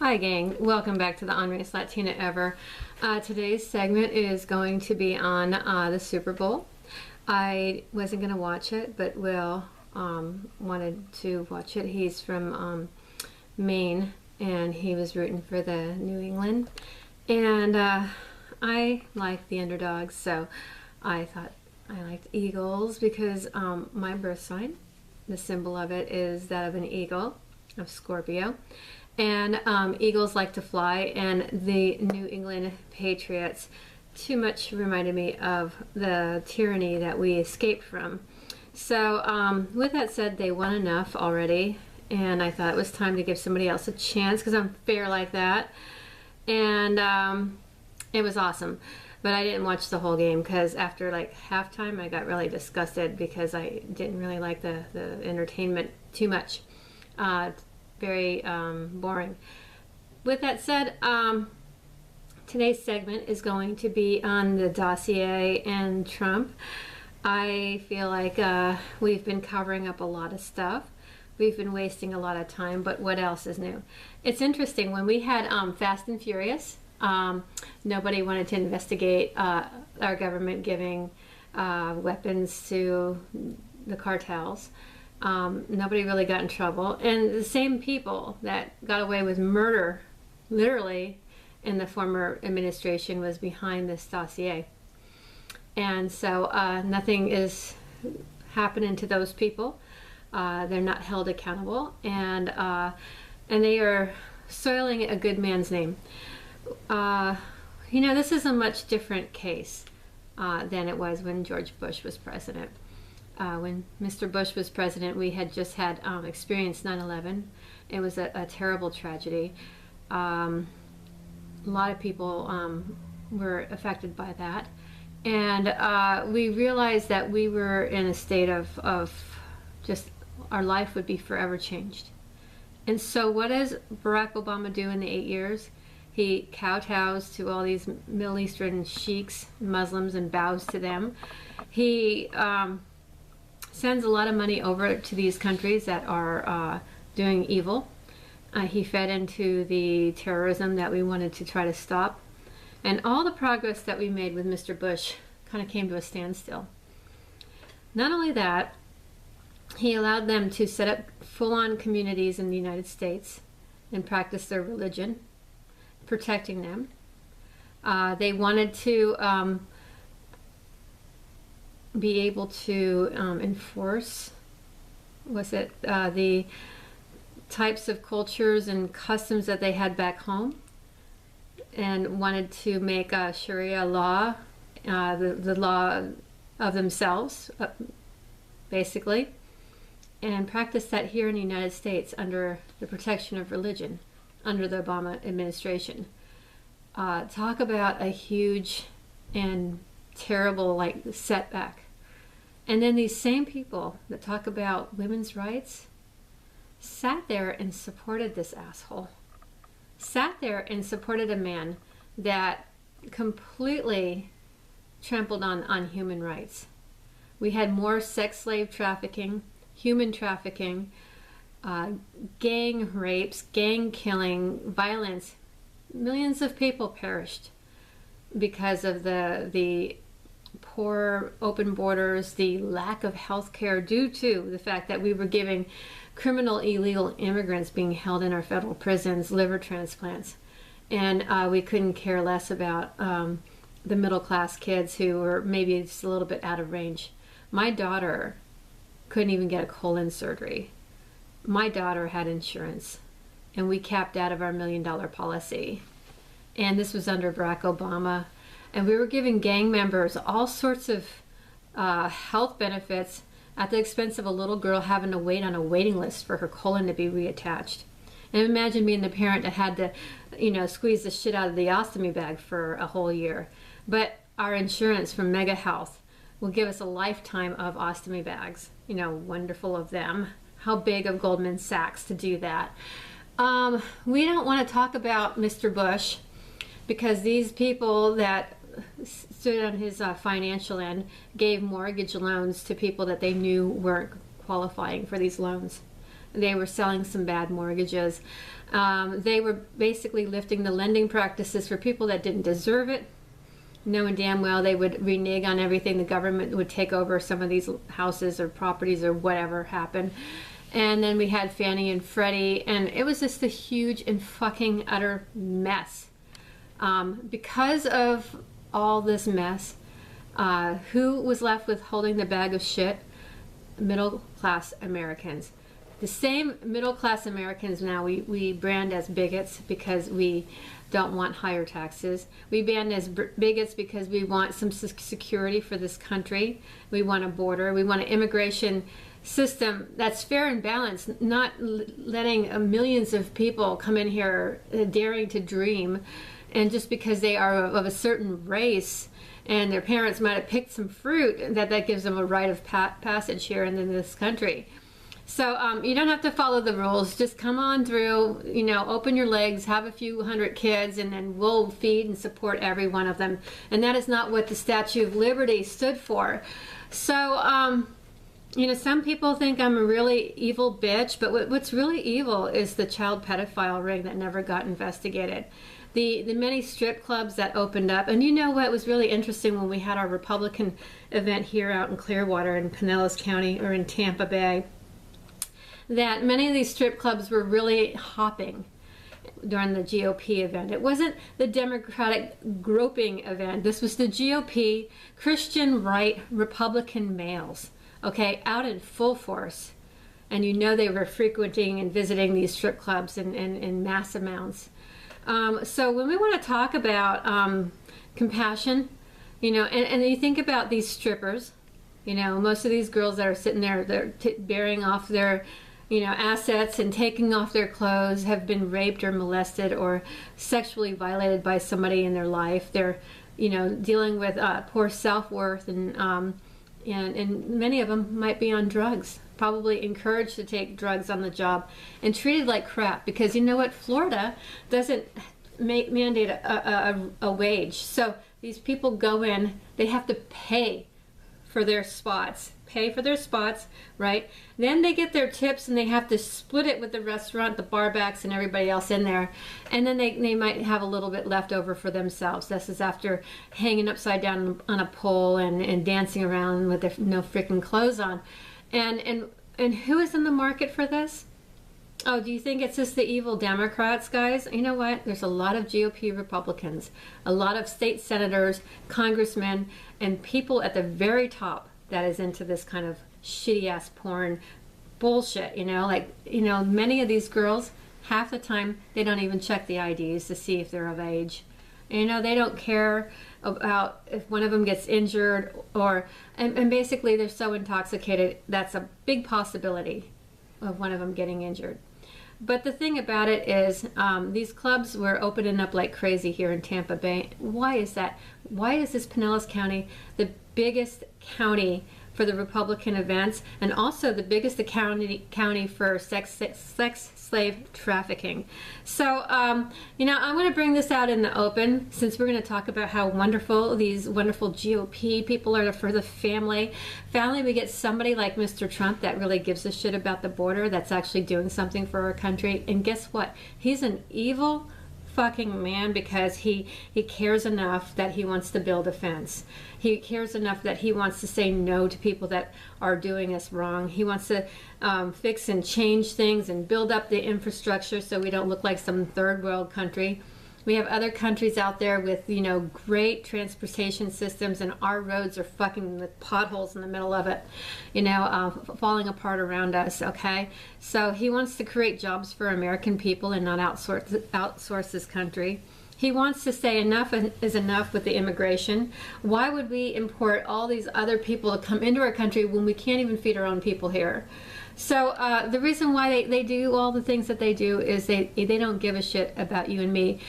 Hi gang, welcome back to the Unraised Latina Ever. Today's segment is going to be on the Super Bowl. I wasn't going to watch it, but Will wanted to watch it. He's from Maine, and he was rooting for the New England. And I like the underdogs, so I thought I liked Eagles because my birth sign, the symbol of it is that of an eagle, of Scorpio. And eagles like to fly, and the New England Patriots too much reminded me of the tyranny that we escaped from. So with that said, they won enough already, and I thought it was time to give somebody else a chance because I'm fair like that. And it was awesome. But I didn't watch the whole game because after like halftime I got really disgusted because I didn't really like the entertainment too much. Very boring. With that said, today's segment is going to be on the dossier and Trump. I feel like we've been covering up a lot of stuff. We've been wasting a lot of time, but what else is new? It's interesting, when we had Fast and Furious, nobody wanted to investigate our government giving weapons to the cartels. Nobody really got in trouble, and the same people that got away with murder literally in the former administration was behind this dossier. And so nothing is happening to those people. They're not held accountable, and they are soiling a good man's name. This is a much different case than it was when George Bush was president. When Mr. Bush was president, we had just had experienced 9/11. It was a terrible tragedy. A lot of people were affected by that. And we realized that we were in a state of just our life would be forever changed. And so what does Barack Obama do in the 8 years? He kowtows to all these Middle Eastern sheiks, Muslims, and bows to them. He sends a lot of money over to these countries that are doing evil. He fed into the terrorism that we wanted to try to stop. And all the progress that we made with Mr. Bush kind of came to a standstill. Not only that, he allowed them to set up full-on communities in the United States and practice their religion, protecting them. They wanted to be able to enforce, the types of cultures and customs that they had back home, and wanted to make Sharia law the law of themselves, basically, and practice that here in the United States under the protection of religion under the Obama administration. Talk about a huge and terrible setback. And then these same people that talk about women's rights sat there and supported this asshole. Sat there and supported a man that completely trampled on human rights. We had more sex slave trafficking, human trafficking, gang rapes, gang killing, violence. Millions of people perished because of the poor open borders, the lack of health care due to the fact that we were giving criminal illegal immigrants being held in our federal prisons liver transplants. And we couldn't care less about the middle class kids who were maybe just a little bit out of range. My daughter couldn't even get a colon surgery. My daughter had insurance, and we capped out of our $1 million policy. And this was under Barack Obama. And we were giving gang members all sorts of health benefits at the expense of a little girl having to wait on a waiting list for her colon to be reattached. And imagine being the parent that had to, squeeze the shit out of the ostomy bag for a whole year. But our insurance from Mega Health will give us a lifetime of ostomy bags. Wonderful of them. How big of Goldman Sachs to do that. We don't want to talk about Mr. Bush because these people that stood on his financial end gave mortgage loans to people that they knew weren't qualifying for these loans. They were selling some bad mortgages. They were basically lifting the lending practices for people that didn't deserve it, knowing damn well they would renege on everything. The government would take over some of these houses or properties or whatever happened. And then we had Fannie and Freddie, and it was just a huge and fucking utter mess. Because of all this mess, who was left with holding the bag of shit? Middle class Americans. The same middle class Americans now we brand as bigots because we don't want higher taxes. We brand as bigots because we want some security for this country. We want a border. We want an immigration system that's fair and balanced, not letting millions of people come in here daring to dream, and just because they are of a certain race and their parents might have picked some fruit, that gives them a rite of passage here in this country. So you don't have to follow the rules. Just come on through, open your legs, have a few hundred kids, and then we'll feed and support every one of them. And that is not what the Statue of Liberty stood for. So, some people think I'm a really evil bitch, but what's really evil is the child pedophile ring that never got investigated. The many strip clubs that opened up. And you know what was really interesting when we had our Republican event here out in Clearwater in Pinellas County or in Tampa Bay, that many of these strip clubs were really hopping during the GOP event. It wasn't the Democratic groping event. This was the GOP, Christian right, Republican males, okay, out in full force. And they were frequenting and visiting these strip clubs in mass amounts. So when we want to talk about compassion, and you think about these strippers, most of these girls that are sitting there, they're bearing off their assets and taking off their clothes, have been raped or molested or sexually violated by somebody in their life. They're, dealing with poor self-worth, and many of them might be on drugs, probably encouraged to take drugs on the job and treated like crap because you know what? Florida doesn't mandate a wage. So these people go in, they have to pay for their spots, right? Then they get their tips and they have to split it with the restaurant, the barbacks, and everybody else in there. And then they might have a little bit left over for themselves. This is after hanging upside down on a pole and dancing around with their no freaking clothes on. And who is in the market for this? Oh, do you think it's just the evil Democrats, guys? You know what? There's a lot of GOP Republicans, a lot of state senators, congressmen, and people at the very top that is into this kind of shitty-ass porn bullshit, many of these girls, half the time, they don't even check the IDs to see if they're of age. They don't care about if one of them gets injured and basically they're so intoxicated, that's a big possibility of one of them getting injured. But the thing about it is these clubs were opening up like crazy here in Tampa Bay. Why is that? Why is this Pinellas County the biggest county for the Republican events and also the biggest county for sex slave trafficking? So, I'm going to bring this out in the open since we're going to talk about how wonderful these wonderful GOP people are for the family. Finally, we get somebody like Mr. Trump that really gives a shit about the border, that's actually doing something for our country. And guess what? He's an evil fucking man because he cares enough that he wants to build a fence. He cares enough that he wants to say no to people that are doing us wrong. He wants to fix and change things and build up the infrastructure so we don't look like some third world country. We have other countries out there with, great transportation systems, and our roads are fucking with potholes in the middle of it, falling apart around us, okay? So he wants to create jobs for American people and not outsource this country. He wants to say enough is enough with the immigration. Why would we import all these other people to come into our country when we can't even feed our own people here? So the reason why they do all the things that they do is they don't give a shit about you and me.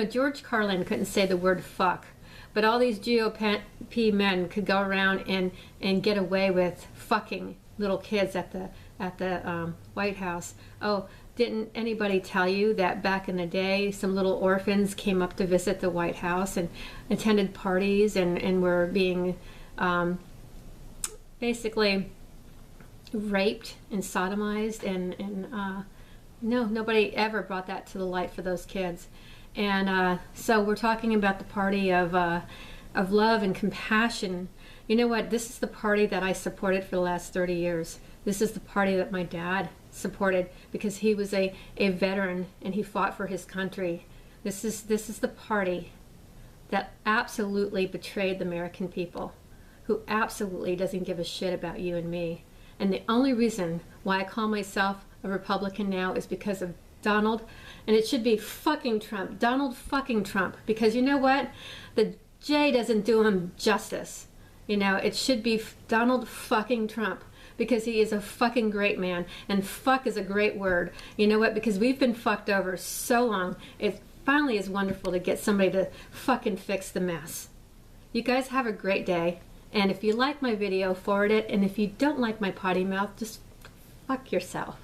George Carlin couldn't say the word fuck, but all these GOP men could go around and get away with fucking little kids at the White House. Oh, didn't anybody tell you that back in the day some little orphans came up to visit the White House and attended parties and were being basically raped and sodomized, and no, nobody ever brought that to the light for those kids. And so we're talking about the party of love and compassion. You know what? This is the party that I supported for the last 30 years. This is the party that my dad supported because he was a veteran and he fought for his country. This is the party that absolutely betrayed the American people, who absolutely doesn't give a shit about you and me. And the only reason why I call myself a Republican now is because of Donald, and it should be fucking Trump, Donald fucking Trump, because you know what? The J doesn't do him justice. You know, it should be Donald fucking Trump, because he is a fucking great man, and fuck is a great word. You know what? Because we've been fucked over so long, it finally is wonderful to get somebody to fucking fix the mess. You guys have a great day, and if you like my video, forward it, and if you don't like my potty mouth, just fuck yourself.